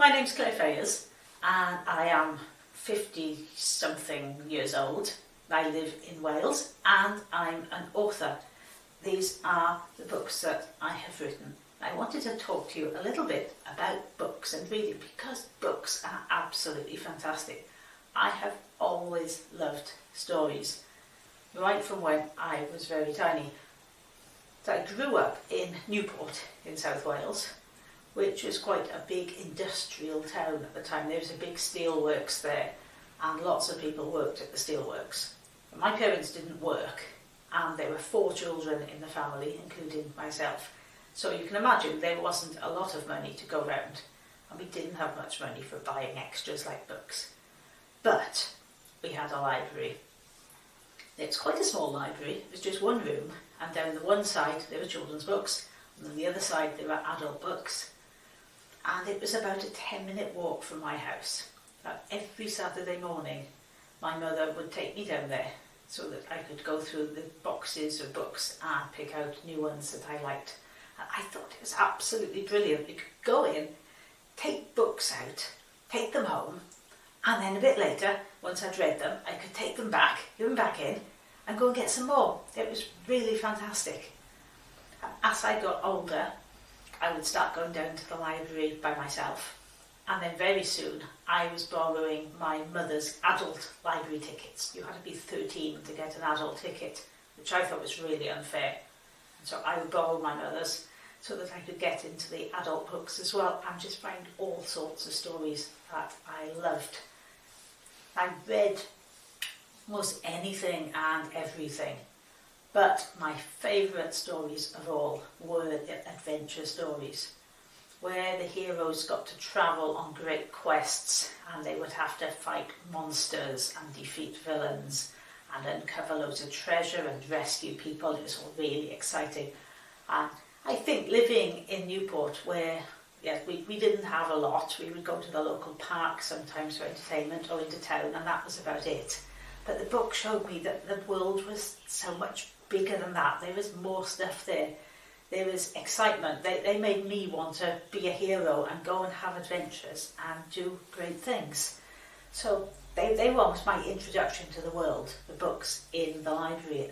My name's Claire Fayers and I am 50 something years old. I live in Wales and I'm an author. These are the books that I have written. I wanted to talk to you a little bit about books and reading because books are absolutely fantastic. I have always loved stories, right from when I was very tiny. So I grew up in Newport in South Wales, which was quite a big industrial town at the time. There was a big steelworks there and lots of people worked at the steelworks. My parents didn't work and there were 4 children in the family, including myself. So you can imagine there wasn't a lot of money to go round and we didn't have much money for buying extras like books. But we had a library. It's quite a small library. It was just one room and down the one side there were children's books and on the other side there were adult books. And it was about a 10-minute walk from my house. Every Saturday morning my mother would take me down there so that I could go through the boxes of books and pick out new ones that I liked. And I thought it was absolutely brilliant. You could go in, take books out, take them home, and then a bit later, once I'd read them, I could take them back, give them back in, and go and get some more. It was really fantastic. As I got older, I would start going down to the library by myself. And then very soon, I was borrowing my mother's adult library tickets. You had to be 13 to get an adult ticket, which I thought was really unfair. And so I would borrow my mother's so that I could get into the adult books as well and just find all sorts of stories that I loved. I read almost anything and everything, but my favourite stories of all were the adventure stories, where the heroes got to travel on great quests and they would have to fight monsters and defeat villains and uncover loads of treasure and rescue people. It was all really exciting. And I think living in Newport, where we didn't have a lot, we would go to the local park sometimes for entertainment or into town and that was about it. But the book showed me that the world was so much bigger than that. There was more stuff there. There was excitement. They made me want to be a hero and go and have adventures and do great things. So they were almost my introduction to the world, the books in the library